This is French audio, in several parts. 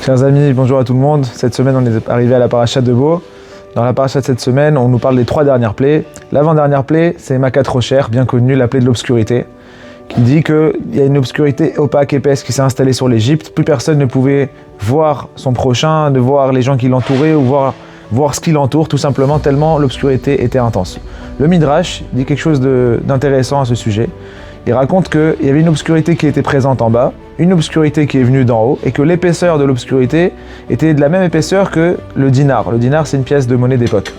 Chers amis, bonjour à tout le monde. Cette semaine, on est arrivé à la paracha de Bo. Dans la paracha de cette semaine, on nous parle des 3 dernières plaies. L'avant-dernière plaie, c'est Makat Rocher, bien connue, la plaie de l'obscurité, qui dit qu'il y a une obscurité opaque, épaisse qui s'est installée sur l'Égypte. Plus personne ne pouvait voir son prochain, de voir les gens qui l'entouraient ou voir ce qui l'entoure, tout simplement, tellement l'obscurité était intense. Le Midrash dit quelque chose d'intéressant à ce sujet. Il raconte qu'il y avait une obscurité qui était présente en bas, une obscurité qui est venue d'en haut, et que l'épaisseur de l'obscurité était de la même épaisseur que le dinar. Le dinar, c'est une pièce de monnaie d'époque.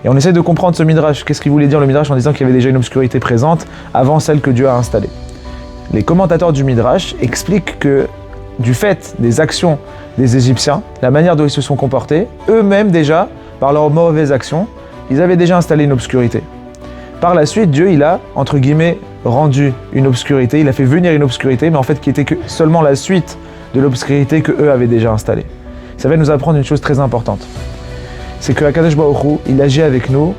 Et on essaie de comprendre ce Midrash. Qu'est-ce qu'il voulait dire le Midrash en disant qu'il y avait déjà une obscurité présente avant celle que Dieu a installée. Les commentateurs du Midrash expliquent que du fait des actions des Égyptiens, la manière dont ils se sont comportés, eux-mêmes déjà, par leurs mauvaises actions, ils avaient déjà installé une obscurité. Par la suite, Dieu, il a, entre guillemets, rendu une obscurité, il a fait venir une obscurité, mais en fait qui était que seulement la suite de l'obscurité que eux avaient déjà installée. Ça va nous apprendre une chose très importante. C'est que Akadosh Baruch Hu, il agit avec nous,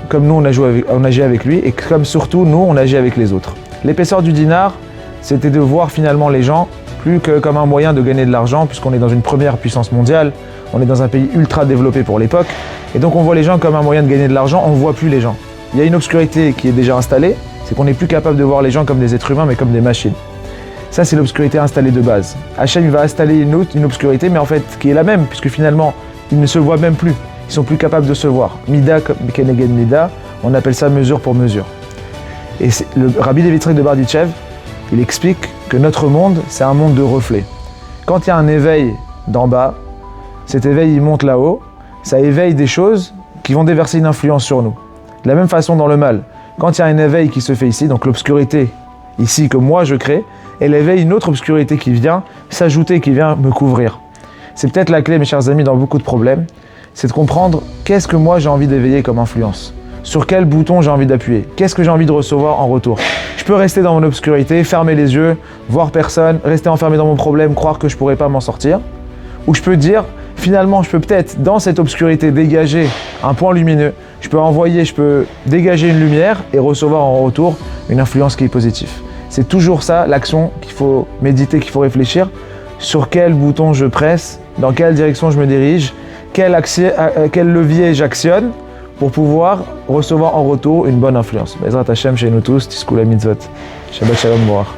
comme nous on agit avec lui, et comme surtout nous, on agit avec les autres. L'épaisseur du dinar, c'était de voir finalement les gens plus que comme un moyen de gagner de l'argent, puisqu'on est dans une première puissance mondiale, on est dans un pays ultra développé pour l'époque, et donc on voit les gens comme un moyen de gagner de l'argent, on ne voit plus les gens. Il y a une obscurité qui est déjà installée, c'est qu'on n'est plus capable de voir les gens comme des êtres humains, mais comme des machines. Ça, c'est l'obscurité installée de base. Hachem, il va installer une obscurité, mais en fait, qui est la même, puisque finalement, ils ne se voient même plus. Ils sont plus capables de se voir. Mida keneged mida, on appelle ça mesure pour mesure. Et le Rabbi Levi Yitzhak de Barditchev, il explique que notre monde, c'est un monde de reflets. Quand il y a un éveil d'en bas, cet éveil, il monte là-haut, ça éveille des choses qui vont déverser une influence sur nous. De la même façon dans le mal, quand il y a un éveil qui se fait ici, donc l'obscurité ici que moi je crée, elle éveille une autre obscurité qui vient s'ajouter, qui vient me couvrir. C'est peut-être la clé, mes chers amis, dans beaucoup de problèmes, c'est de comprendre qu'est-ce que moi j'ai envie d'éveiller comme influence. Sur quel bouton j'ai envie d'appuyer, qu'est-ce que j'ai envie de recevoir en retour. Je peux rester dans mon obscurité, fermer les yeux, voir personne, rester enfermé dans mon problème, croire que je ne pourrais pas m'en sortir. Ou je peux dire, finalement, je peux peut-être, dans cette obscurité, dégager un point lumineux. Je peux dégager une lumière et recevoir en retour une influence qui est positive. C'est toujours ça, l'action qu'il faut méditer, qu'il faut réfléchir. Sur quel bouton je presse, dans quelle direction je me dirige, quel levier j'actionne pour pouvoir recevoir en retour une bonne influence. Bezrat Hashem chez nous tous, Tiskula Mitzvot. Shabbat Shalom Borach.